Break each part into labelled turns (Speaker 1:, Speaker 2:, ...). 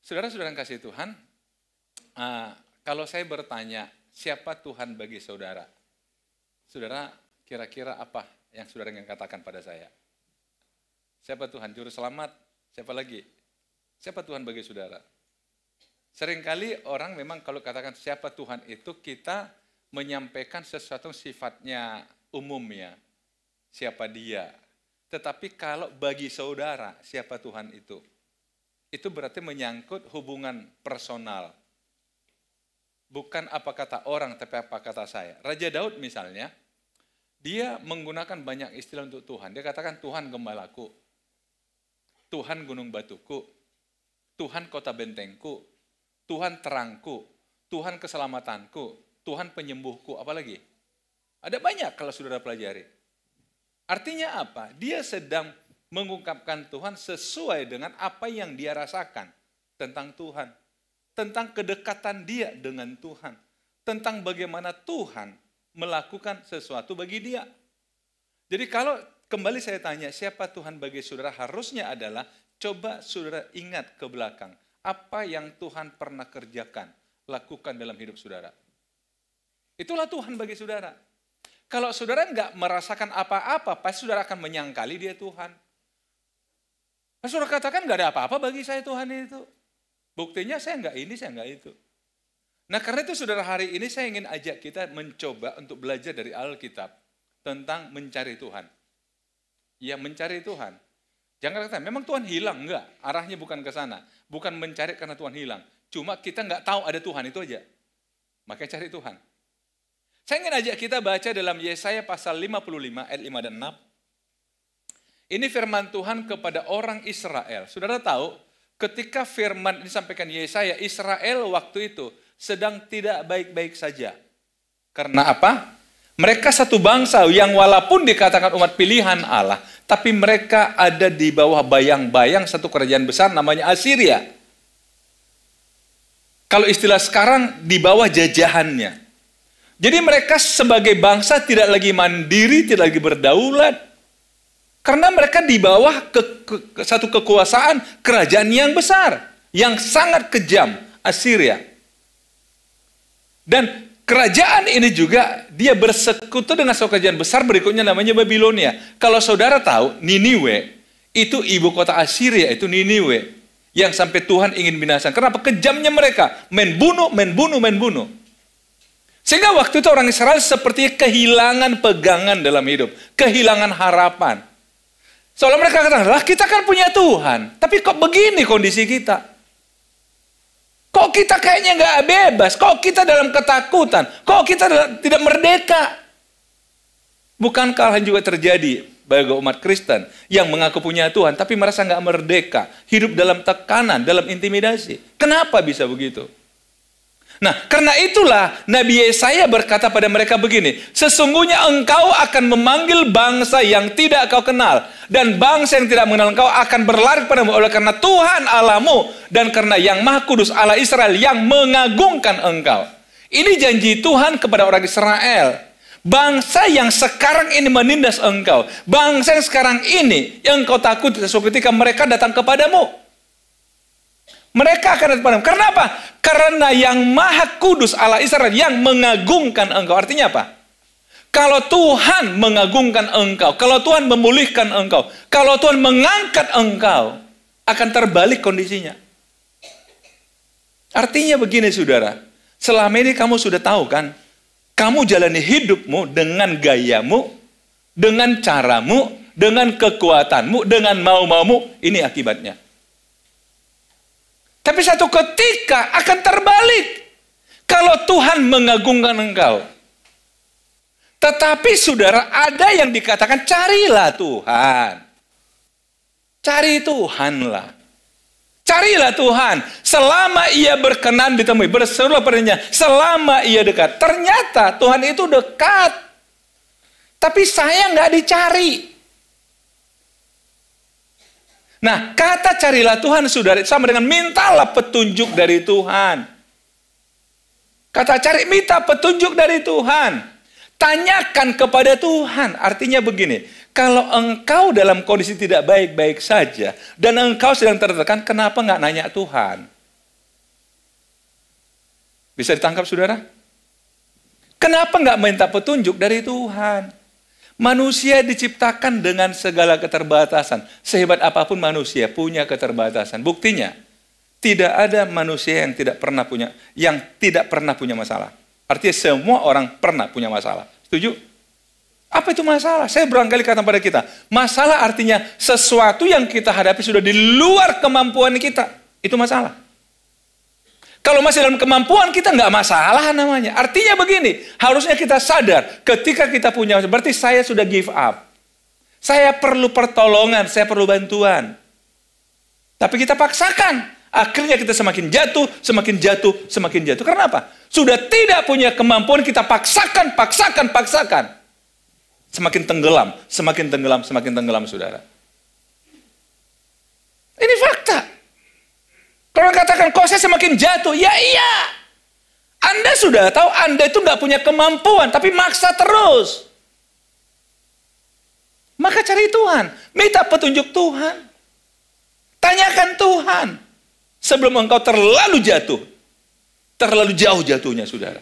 Speaker 1: Saudara-saudara yang kasih Tuhan, kalau saya bertanya, siapa Tuhan bagi saudara? Saudara, kira-kira apa yang saudara ingin katakan pada saya? Siapa Tuhan? Juru selamat? Siapa lagi? Siapa Tuhan bagi saudara? Seringkali orang memang kalau katakan siapa Tuhan itu, kita menyampaikan sesuatu sifatnya umumnya. Siapa dia? Tetapi kalau bagi saudara, siapa Tuhan itu? Itu berarti menyangkut hubungan personal. Bukan apa kata orang, tapi apa kata saya. Raja Daud misalnya, dia menggunakan banyak istilah untuk Tuhan. Dia katakan Tuhan gembalaku, Tuhan gunung batuku, Tuhan kota bentengku, Tuhan terangku, Tuhan keselamatanku, Tuhan penyembuhku, apalagi? Ada banyak kalau saudara pelajari. Artinya apa? Dia sedang mengungkapkan Tuhan sesuai dengan apa yang dia rasakan tentang Tuhan. Tentang kedekatan dia dengan Tuhan. Tentang bagaimana Tuhan melakukan sesuatu bagi dia. Jadi kalau kembali saya tanya, siapa Tuhan bagi saudara? Harusnya adalah, coba saudara ingat ke belakang. Apa yang Tuhan pernah kerjakan, lakukan dalam hidup saudara. Itulah Tuhan bagi saudara. Kalau saudara nggak merasakan apa-apa, pasti saudara akan menyangkali dia Tuhan. Saudara katakan nggak ada apa-apa bagi saya Tuhan itu. Buktinya saya nggak ini, saya nggak itu. Nah karena itu saudara, hari ini saya ingin ajak kita mencoba untuk belajar dari Alkitab tentang mencari Tuhan. Ya mencari Tuhan. Jangan katakan, memang Tuhan hilang. Enggak, arahnya bukan ke sana. Bukan mencari karena Tuhan hilang. Cuma kita nggak tahu ada Tuhan, itu aja. Makanya cari Tuhan. Saya ingin ajak kita baca dalam Yesaya pasal 55 ayat 5 dan 6. Ini firman Tuhan kepada orang Israel. Saudara tahu, ketika firman ini disampaikan Yesaya, Israel waktu itu sedang tidak baik-baik saja. Karena apa? Mereka satu bangsa yang walaupun dikatakan umat pilihan Allah, tapi mereka ada di bawah bayang-bayang satu kerajaan besar namanya Assyria. Kalau istilah sekarang, di bawah jajahannya. Jadi mereka sebagai bangsa tidak lagi mandiri, tidak lagi berdaulat. Karena mereka di bawah satu kekuasaan kerajaan yang besar, yang sangat kejam, Assyria. Dan kerajaan ini juga dia bersekutu dengan satu kerajaan besar berikutnya namanya Babilonia. Kalau saudara tahu, Niniwe itu ibu kota Assyria, itu Niniwe. Yang sampai Tuhan ingin binasakan. Kenapa? Kejamnya mereka, main bunuh. Sehingga waktu itu orang Israel seperti kehilangan pegangan dalam hidup, kehilangan harapan. Soalnya mereka katakan, lah kita kan punya Tuhan, tapi kok begini kondisi kita? Kok kita kayaknya nggak bebas? Kok kita dalam ketakutan? Kok kita tidak merdeka? Bukankah hal juga terjadi bagi umat Kristen yang mengaku punya Tuhan, tapi merasa nggak merdeka, hidup dalam tekanan, dalam intimidasi? Kenapa bisa begitu? Nah, karena itulah Nabi Yesaya berkata pada mereka begini, sesungguhnya engkau akan memanggil bangsa yang tidak kau kenal, dan bangsa yang tidak mengenal engkau akan berlari kepadamu oleh karena Tuhan Allahmu, dan karena yang Maha Kudus Allah Israel yang mengagungkan engkau. Ini janji Tuhan kepada orang Israel. Bangsa yang sekarang ini menindas engkau, bangsa yang sekarang ini yang engkau takut suatu ketika mereka datang kepadamu. Mereka akan datang kepadamu. Karena apa? Karena yang Maha Kudus Allah Israel yang mengagungkan engkau. Artinya apa? Kalau Tuhan mengagungkan engkau, kalau Tuhan memulihkan engkau, kalau Tuhan mengangkat engkau, akan terbalik kondisinya. Artinya begini saudara, selama ini kamu sudah tahu kan, kamu jalani hidupmu dengan gayamu, dengan caramu, dengan kekuatanmu, dengan mau-maumu, ini akibatnya. Tapi satu ketika akan terbalik. Kalau Tuhan mengagungkan engkau. Tetapi saudara, ada yang dikatakan carilah Tuhan. Cari Tuhanlah. Carilah Tuhan. Selama ia berkenan ditemui. Berserulah padanya. Selama ia dekat. Ternyata Tuhan itu dekat. Tapi saya nggak dicari. Nah, kata carilah Tuhan, saudara, sama dengan mintalah petunjuk dari Tuhan. Kata cari, minta petunjuk dari Tuhan. Tanyakan kepada Tuhan. Artinya begini, kalau engkau dalam kondisi tidak baik-baik saja, dan engkau sedang tertekan, kenapa nggak nanya Tuhan? Bisa ditangkap saudara? Kenapa nggak minta petunjuk dari Tuhan? Manusia diciptakan dengan segala keterbatasan. Sehebat apapun manusia punya keterbatasan. Buktinya, tidak ada manusia yang tidak pernah punya masalah. Artinya semua orang pernah punya masalah. Setuju? Apa itu masalah? Saya berangkali kata pada kita, masalah artinya sesuatu yang kita hadapi sudah di luar kemampuan kita. Itu masalah. Kalau masih dalam kemampuan kita nggak masalah namanya. Artinya begini, harusnya kita sadar ketika kita punya, berarti saya sudah give up. Saya perlu pertolongan, saya perlu bantuan. Tapi kita paksakan. Akhirnya kita semakin jatuh, semakin jatuh, semakin jatuh. Karena apa? Sudah tidak punya kemampuan, kita paksakan. Semakin tenggelam, semakin tenggelam, semakin tenggelam, saudara. Ini fakta. Kalau katakan, kok saya semakin jatuh? Ya iya. Anda sudah tahu Anda itu nggak punya kemampuan, tapi maksa terus. Maka cari Tuhan. Minta petunjuk Tuhan. Tanyakan Tuhan. Sebelum engkau terlalu jatuh. Terlalu jauh jatuhnya, saudara.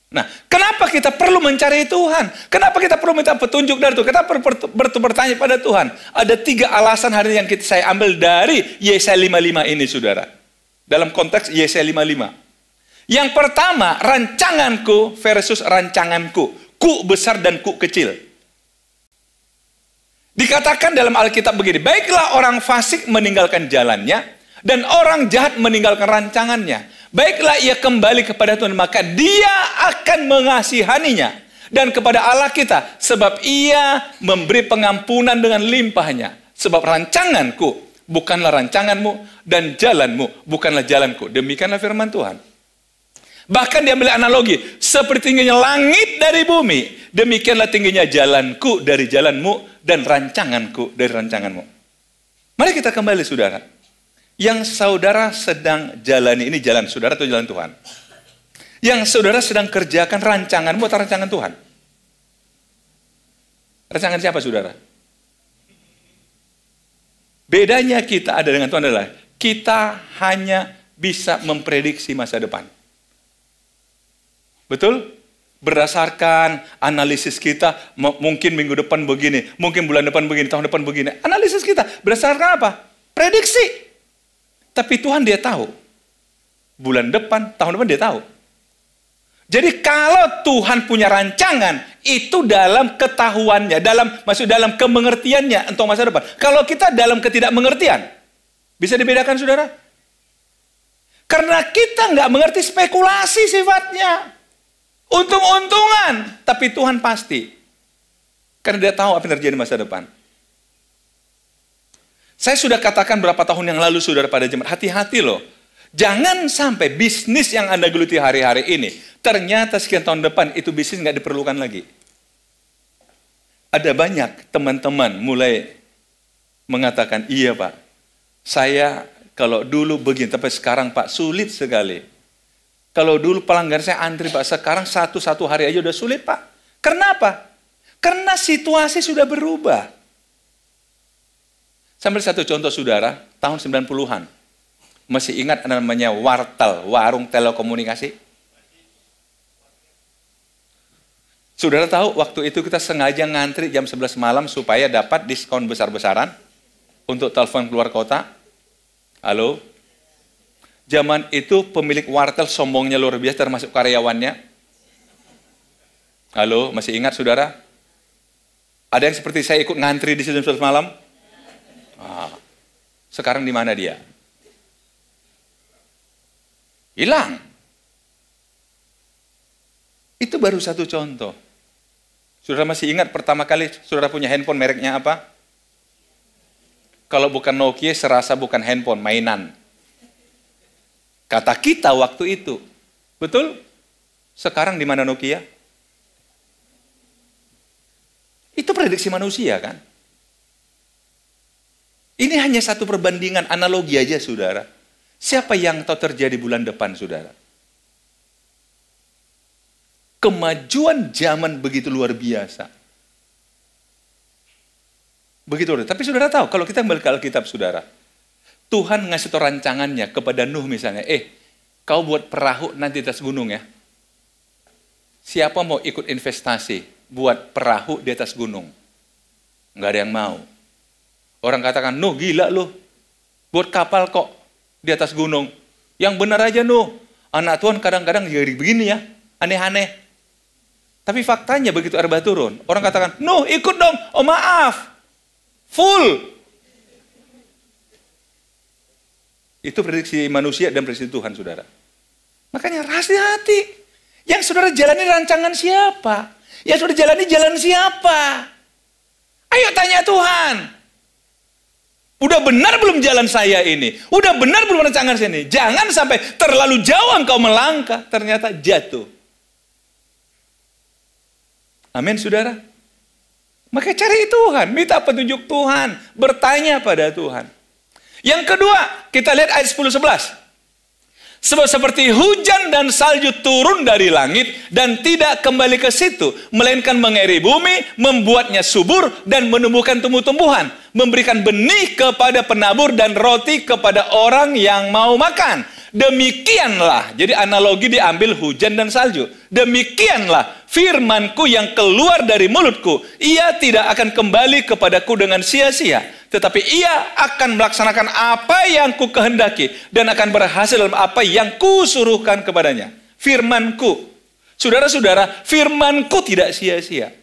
Speaker 1: Nah, kenapa kita perlu mencari Tuhan? Kenapa kita perlu minta petunjuk dari Tuhan? Kita perlu bertanya pada Tuhan. Ada 3 alasan hari ini yang saya ambil dari Yesaya 55 ini, saudara. Dalam konteks Yesaya 55. Yang pertama, rancanganku versus rancanganku. Ku besar dan ku kecil. Dikatakan dalam Alkitab begini, baiklah orang fasik meninggalkan jalannya, dan orang jahat meninggalkan rancangannya. Baiklah ia kembali kepada Tuhan, maka dia akan mengasihaninya. Dan kepada Allah kita, sebab ia memberi pengampunan dengan limpahnya. Sebab rancanganku bukanlah rancanganmu, dan jalanmu bukanlah jalanku. Demikianlah firman Tuhan. Bahkan dia ambil analogi, seperti tingginya langit dari bumi, demikianlah tingginya jalanku dari jalanmu, dan rancanganku dari rancanganmu. Mari kita kembali, saudara. Yang saudara sedang jalani ini jalan saudara atau jalan Tuhan? Yang saudara sedang kerjakan rancanganmu atau rancangan Tuhan? Rancangan siapa, saudara? Bedanya kita ada dengan Tuhan adalah kita hanya bisa memprediksi masa depan. Betul? Berdasarkan analisis kita, mungkin minggu depan begini, mungkin bulan depan begini, tahun depan begini. Analisis kita berdasarkan apa? Prediksi. Tapi Tuhan dia tahu. Bulan depan, tahun depan dia tahu. Jadi kalau Tuhan punya rancangan, itu dalam ketahuannya, dalam kemengertiannya untuk masa depan. Kalau kita dalam ketidakmengertian, bisa dibedakan, saudara? Karena kita nggak mengerti, spekulasi sifatnya. Untung-untungan, tapi Tuhan pasti. Karena dia tahu apa yang terjadi di masa depan. Saya sudah katakan berapa tahun yang lalu, saudara, pada jemaat, hati-hati loh. Jangan sampai bisnis yang Anda geluti hari-hari ini, ternyata sekian tahun depan itu bisnis nggak diperlukan lagi. Ada banyak teman-teman mulai mengatakan, iya Pak, saya kalau dulu begini, tapi sekarang Pak sulit sekali. Kalau dulu pelanggan saya antri Pak, sekarang satu hari aja udah sulit Pak. Kenapa? Karena situasi sudah berubah. Sambil satu contoh, saudara, tahun 90-an. Masih ingat namanya wartel, warung telekomunikasi? Saudara tahu, waktu itu kita sengaja ngantri jam 11 malam supaya dapat diskon besar-besaran untuk telepon keluar kota. Halo? Zaman itu pemilik wartel sombongnya luar biasa, termasuk karyawannya. Halo, masih ingat, saudara? Ada yang seperti saya ikut ngantri di jam 11 malam? Sekarang di mana dia? Hilang. Itu baru satu contoh. Saudara masih ingat pertama kali saudara punya handphone mereknya apa? Kalau bukan Nokia, serasa bukan handphone, mainan. Kata kita waktu itu. Betul? Sekarang di mana Nokia? Itu prediksi manusia, kan? Ini hanya satu perbandingan, analogi aja, saudara. Siapa yang tahu terjadi bulan depan, saudara? Kemajuan zaman begitu luar biasa. Begitu luar biasa. Tapi saudara tahu, kalau kita kembali ke Alkitab, saudara, Tuhan ngasih tahu rancangannya kepada Nuh misalnya. kau buat perahu nanti di atas gunung ya. Siapa mau ikut investasi buat perahu di atas gunung? Nggak ada yang mau. Orang katakan, Nuh gila lu, buat kapal kok di atas gunung. Yang benar aja Nuh, anak Tuhan kadang-kadang jadi begini ya, aneh-aneh. Tapi faktanya begitu air bah turun, orang katakan, Nuh ikut dong, oh maaf, full. Itu prediksi manusia dan prediksi Tuhan, saudara. Makanya hati-hati. Yang saudara jalani rancangan siapa? Yang saudara jalani jalan siapa? Ayo tanya Tuhan. Udah benar belum jalan saya ini? Udah benar belum rancangan saya ini? Jangan sampai terlalu jauh engkau melangkah, ternyata jatuh. Amin, saudara. Maka cari Tuhan, minta petunjuk Tuhan, bertanya pada Tuhan. Yang kedua, kita lihat ayat 10-11. Sebab seperti hujan dan salju turun dari langit dan tidak kembali ke situ, melainkan mengairi bumi, membuatnya subur dan menumbuhkan tumbuh-tumbuhan, memberikan benih kepada penabur dan roti kepada orang yang mau makan. Demikianlah, jadi analogi diambil hujan dan salju. Demikianlah firmanku yang keluar dari mulutku, ia tidak akan kembali kepadaku dengan sia-sia, tetapi ia akan melaksanakan apa yang ku kehendaki dan akan berhasil dalam apa yang ku suruhkan kepadanya. Firmanku, saudara-saudara, firmanku tidak sia-sia.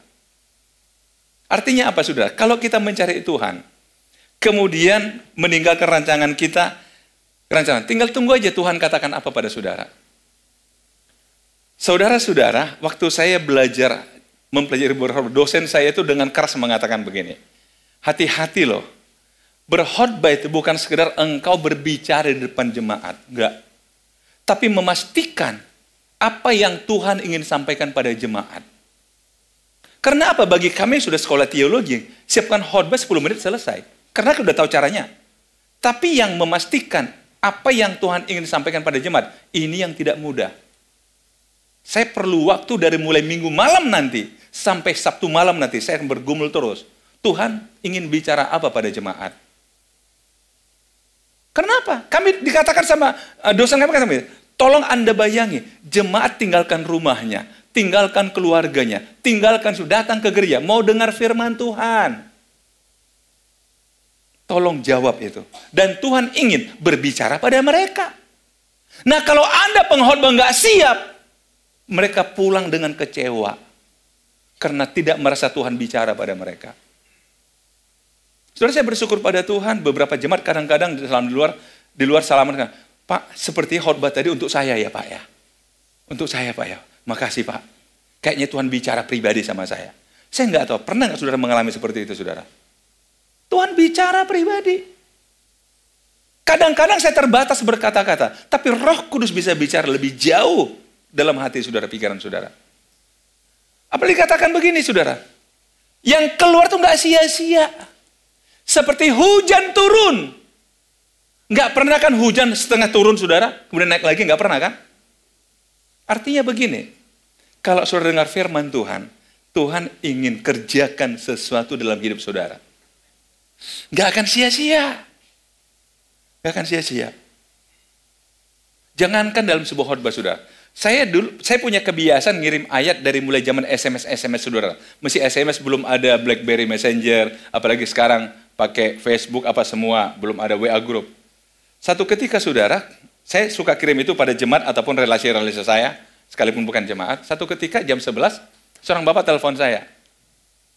Speaker 1: Artinya apa, saudara? Kalau kita mencari Tuhan, kemudian meninggalkan rancangan kita, tinggal tunggu aja Tuhan katakan apa pada saudara. Saudara-saudara, waktu saya belajar, mempelajari berkhotbah, dosen saya itu dengan keras mengatakan begini, hati-hati loh, berkhotbah itu bukan sekedar engkau berbicara di depan jemaat, enggak. Tapi memastikan apa yang Tuhan ingin sampaikan pada jemaat. Karena apa? Bagi kami sudah sekolah teologi, siapkan khotbah 10 menit selesai. Karena kita sudah tahu caranya. Tapi yang memastikan apa yang Tuhan ingin sampaikan pada jemaat, ini yang tidak mudah. Saya perlu waktu dari mulai minggu malam nanti, sampai Sabtu malam nanti, saya akan bergumul terus. Tuhan ingin bicara apa pada jemaat? Kenapa? Kami dikatakan sama dosen kami, tolong Anda bayangi, jemaat tinggalkan rumahnya, tinggalkan keluarganya, tinggalkan datang ke gereja, mau dengar firman Tuhan. Tolong jawab itu. Dan Tuhan ingin berbicara pada mereka. Nah kalau Anda pengkhotbah nggak siap, mereka pulang dengan kecewa. Karena tidak merasa Tuhan bicara pada mereka. Saudara, saya bersyukur pada Tuhan, beberapa jemaat kadang-kadang di luar salaman, Pak, seperti khotbah tadi untuk saya ya Pak ya. Untuk saya Pak ya. Makasih Pak. Kayaknya Tuhan bicara pribadi sama saya. Saya nggak tahu, pernah nggak saudara mengalami seperti itu saudara? Tuhan bicara pribadi. Kadang-kadang saya terbatas berkata-kata, tapi Roh Kudus bisa bicara lebih jauh dalam hati saudara, pikiran saudara. Apalagi katakan begini saudara, yang keluar tuh nggak sia-sia. Seperti hujan turun. Nggak pernah kan hujan setengah turun saudara, kemudian naik lagi, nggak pernah kan? Artinya begini, kalau saudara dengar firman Tuhan, Tuhan ingin kerjakan sesuatu dalam hidup saudara. Nggak akan sia-sia. Nggak akan sia-sia. Jangankan dalam sebuah khotbah saudara. Saya punya kebiasaan ngirim ayat dari mulai zaman SMS saudara. Masih SMS, belum ada BlackBerry Messenger, apalagi sekarang pakai Facebook apa semua, belum ada WA group. Satu ketika saudara, saya suka kirim itu pada jemaat ataupun relasi-relasi saya, sekalipun bukan jemaat. Satu ketika jam 11, seorang bapak telepon saya.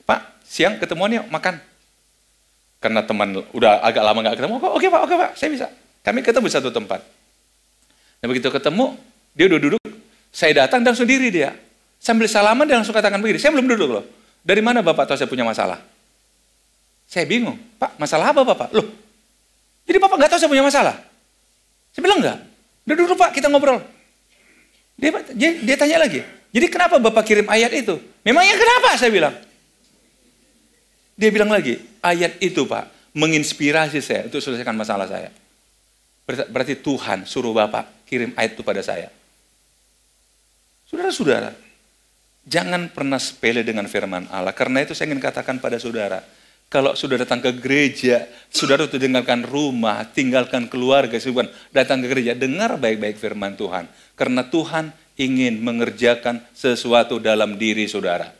Speaker 1: Pak, siang ketemuan yuk makan. Karena teman udah agak lama nggak ketemu, oke pak, saya bisa. Kami ketemu di satu tempat. Nah begitu ketemu, dia udah duduk, saya datang dan sendiri dia. Sambil salaman dia langsung katakan begini, saya belum duduk loh. Dari mana bapak tahu saya punya masalah? Saya bingung, Pak masalah apa bapak? Loh, jadi bapak nggak tahu saya punya masalah? Saya bilang enggak. Udah duduk pak, kita ngobrol. Dia tanya lagi, jadi kenapa bapak kirim ayat itu? Memangnya kenapa? Saya bilang. Dia bilang lagi, ayat itu Pak, menginspirasi saya untuk selesaikan masalah saya. Berarti Tuhan suruh Bapak kirim ayat itu pada saya. Saudara-saudara, jangan pernah sepele dengan firman Allah. Karena itu saya ingin katakan pada saudara, Kalau sudah datang ke gereja, saudara itu tinggalkan rumah, tinggalkan keluarga, datang ke gereja, dengar baik-baik firman Tuhan. Karena Tuhan ingin mengerjakan sesuatu dalam diri saudara.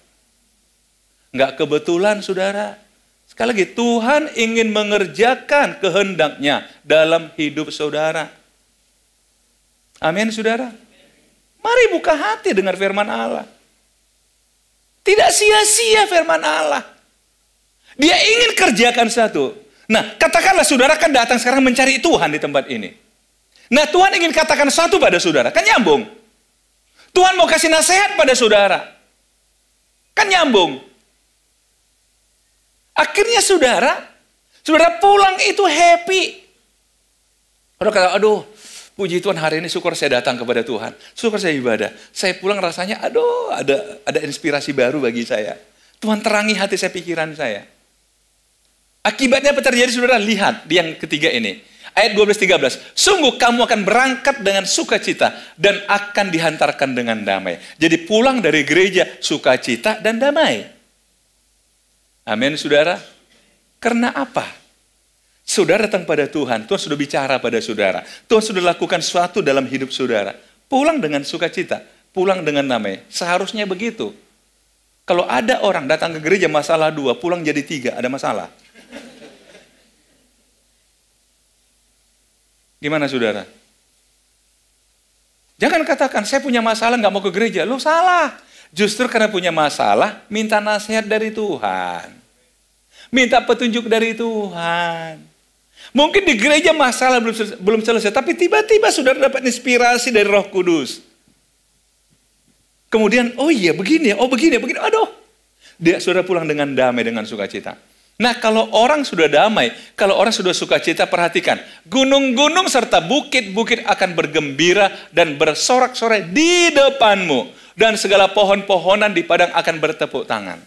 Speaker 1: Enggak kebetulan saudara. Sekali lagi, Tuhan ingin mengerjakan kehendaknya dalam hidup saudara. Amin saudara. Mari buka hati dengar firman Allah. Tidak sia-sia firman Allah. Dia ingin kerjakan satu. Nah, katakanlah saudara kan datang sekarang mencari Tuhan di tempat ini. Nah, Tuhan ingin katakan satu pada saudara. Kan nyambung. Tuhan mau kasih nasihat pada saudara. Kan nyambung. Akhirnya saudara pulang itu happy. Saudara kata, aduh, puji Tuhan hari ini syukur saya datang kepada Tuhan. Syukur saya ibadah. Saya pulang rasanya, aduh, ada inspirasi baru bagi saya. Tuhan terangi hati saya, pikiran saya. Akibatnya apa terjadi saudara? Lihat di yang ketiga ini. Ayat 12-13. Sungguh kamu akan berangkat dengan sukacita dan akan dihantarkan dengan damai. Jadi pulang dari gereja sukacita dan damai. Amin saudara. Karena apa? Saudara datang pada Tuhan. Tuhan sudah bicara pada saudara. Tuhan sudah lakukan sesuatu dalam hidup saudara. Pulang dengan sukacita. Pulang dengan damai. Seharusnya begitu. Kalau ada orang datang ke gereja masalah 2, pulang jadi 3, ada masalah. Gimana saudara? Jangan katakan, saya punya masalah nggak mau ke gereja. Lo salah. Justru karena punya masalah, minta nasihat dari Tuhan. Minta petunjuk dari Tuhan. Mungkin di gereja masalah belum selesai, tapi tiba-tiba saudara dapat inspirasi dari Roh Kudus. Kemudian, oh iya begini ya, oh begini, aduh. Dia sudah pulang dengan damai, dengan sukacita. Nah, kalau orang sudah damai, kalau orang sudah sukacita, perhatikan. Gunung-gunung serta bukit-bukit akan bergembira dan bersorak-sorai di depanmu. Dan segala pohon-pohonan di padang akan bertepuk tangan.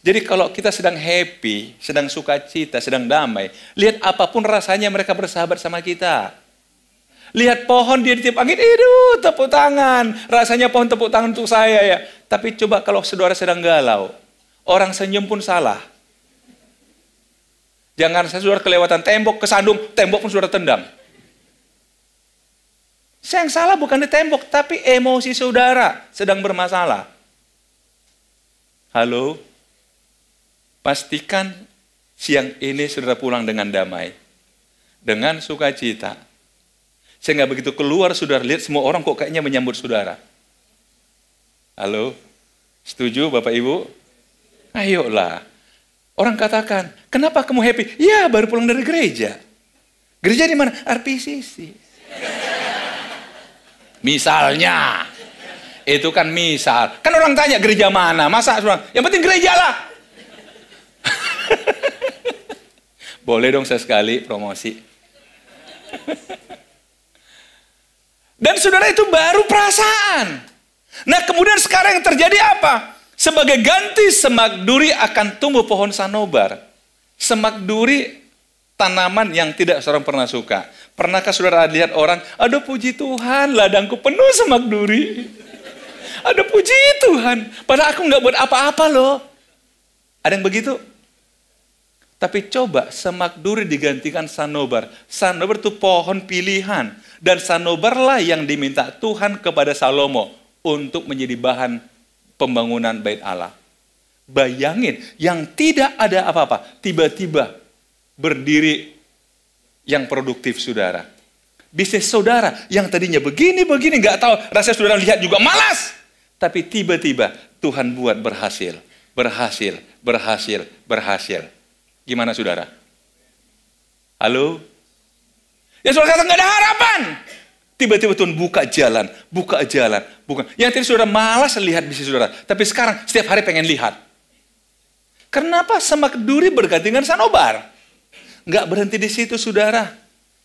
Speaker 1: Jadi kalau kita sedang happy, sedang sukacita, sedang damai, lihat apapun rasanya mereka bersahabat sama kita. Lihat pohon dia ditiup angin, aduh tepuk tangan. Rasanya pohon tepuk tangan untuk saya ya. Tapi coba kalau saudara sedang galau, orang senyum pun salah. Jangan saudara kelewatan tembok, kesandung, tembok pun saudara tendang. Yang salah bukan di tembok, tapi emosi saudara sedang bermasalah. Halo? Pastikan siang ini saudara pulang dengan damai. Dengan sukacita. Sehingga begitu keluar saudara lihat semua orang kok kayaknya menyambut saudara. Halo? Setuju Bapak Ibu? Ayolah. Orang katakan, kenapa kamu happy? Ya, baru pulang dari gereja. Gereja di mana? RPCC. Misalnya. Itu kan misal. Kan orang tanya gereja mana? Masa? Yang penting gereja lah. Boleh dong sesekali promosi. Dan saudara itu baru perasaan. Nah kemudian sekarang yang terjadi apa? Sebagai ganti semak duri akan tumbuh pohon sanobar. Semak duri tanaman yang tidak seorang pernah suka. Pernahkah saudara lihat orang, aduh puji Tuhan, ladangku penuh semak duri. Aduh puji Tuhan, padahal aku nggak buat apa-apa loh. Ada yang begitu? Tapi coba semak duri digantikan sanobar. Sanobar itu pohon pilihan. Dan sanobarlah yang diminta Tuhan kepada Salomo untuk menjadi bahan pembangunan bait Allah. Bayangin, yang tidak ada apa-apa, tiba-tiba berdiri yang produktif saudara. Bisnis saudara yang tadinya begini, nggak tahu, rasanya saudara lihat juga malas. Tapi tiba-tiba Tuhan buat berhasil. Gimana saudara? Halo? Ya saudara kata nggak ada harapan. Tiba-tiba Tuhan buka jalan. Yang tadi saudara malas lihat bisnis saudara. Tapi sekarang setiap hari pengen lihat. Kenapa semak duri berganti dengan sanobar? Nggak berhenti di situ saudara.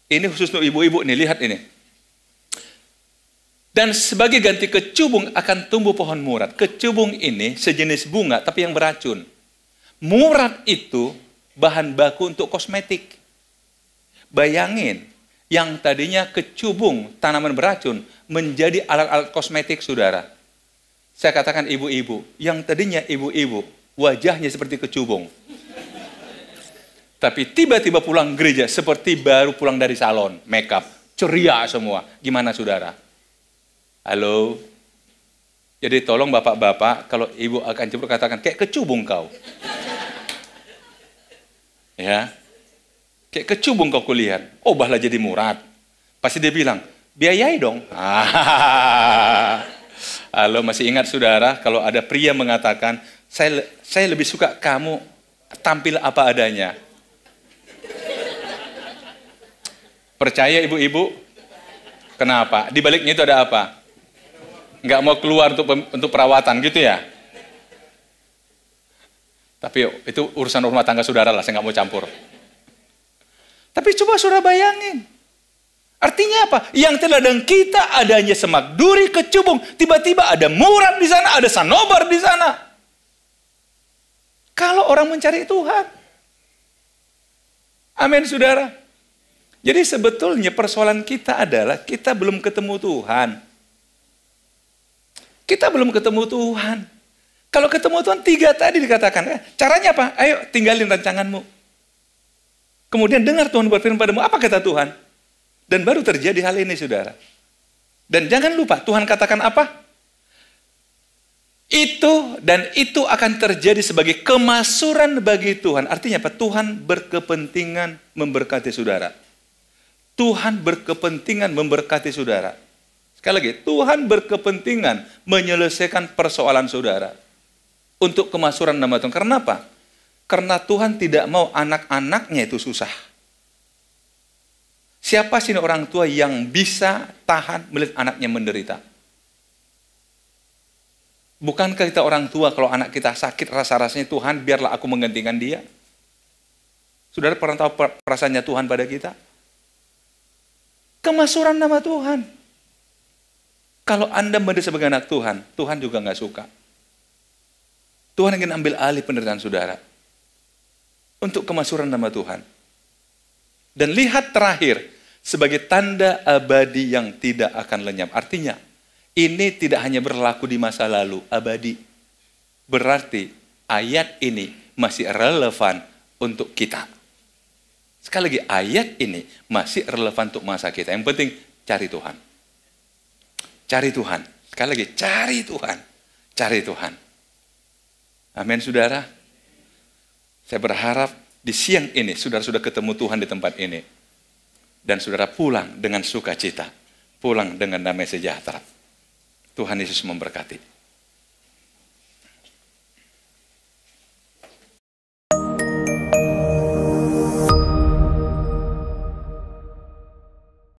Speaker 1: Ini khusus untuk ibu-ibu nih, lihat ini. Dan sebagai ganti kecubung akan tumbuh pohon murad. Kecubung ini sejenis bunga tapi yang beracun. Murad itu bahan baku untuk kosmetik. Bayangin. Yang tadinya kecubung tanaman beracun menjadi alat-alat kosmetik saudara. Saya katakan ibu-ibu, yang tadinya ibu-ibu wajahnya seperti kecubung. Tapi tiba-tiba pulang gereja seperti baru pulang dari salon, make up, ceria semua. Gimana saudara? Halo? Jadi tolong bapak-bapak, kalau ibu akan coba katakan, kayak kecubung kau. Ya, kayak kecubung kau kulihat. Obahlah jadi murad. Pasti dia bilang, biayai dong. Halo, masih ingat saudara, kalau ada pria mengatakan, saya lebih suka kamu tampil apa adanya. Percaya ibu-ibu? Kenapa? Di baliknya itu ada apa? Nggak mau keluar untuk perawatan gitu ya? Tapi itu urusan rumah tangga saudara lah, saya nggak mau campur. Tapi coba saudara bayangin. Artinya apa? Yang teladang kita adanya Semak Duri, Kecubung. Tiba-tiba ada Murad di sana, ada Sanobar di sana. Kalau orang mencari Tuhan. Amin saudara. Jadi sebetulnya persoalan kita adalah kita belum ketemu Tuhan. Kita belum ketemu Tuhan. Kalau ketemu Tuhan, 3 tadi dikatakan. Caranya apa? Ayo tinggalin rancanganmu. Kemudian dengar Tuhan berfirman padamu, apa kata Tuhan? Dan baru terjadi hal ini saudara. Dan jangan lupa, Tuhan katakan apa? Itu dan itu akan terjadi sebagai kemasuran bagi Tuhan. Artinya apa? Tuhan berkepentingan memberkati saudara. Tuhan berkepentingan memberkati saudara. Sekali lagi, Tuhan berkepentingan menyelesaikan persoalan saudara. Untuk kemasuran nama Tuhan. Karena apa? Karena Tuhan tidak mau anak-anaknya itu susah. Siapa sih orang tua yang bisa tahan melihat anaknya menderita? Bukankah kita orang tua kalau anak kita sakit rasa-rasanya Tuhan biarlah aku menggantikan dia? Saudara pernah tahu perasaannya Tuhan pada kita? Kemasuran nama Tuhan. Kalau Anda menjadi sebagai anak Tuhan, Tuhan juga nggak suka. Tuhan ingin ambil alih penderitaan saudara. Untuk kemasuran nama Tuhan. Dan lihat terakhir, sebagai tanda abadi yang tidak akan lenyap. Artinya, ini tidak hanya berlaku di masa lalu, abadi. Berarti ayat ini masih relevan untuk kita. Sekali lagi, ayat ini masih relevan untuk masa kita. Yang penting, cari Tuhan. Cari Tuhan. Sekali lagi, cari Tuhan. Cari Tuhan. Amin, saudara. Saya berharap di siang ini, saudara sudah ketemu Tuhan di tempat ini. Dan saudara pulang dengan sukacita. Pulang dengan damai sejahtera. Tuhan Yesus memberkati.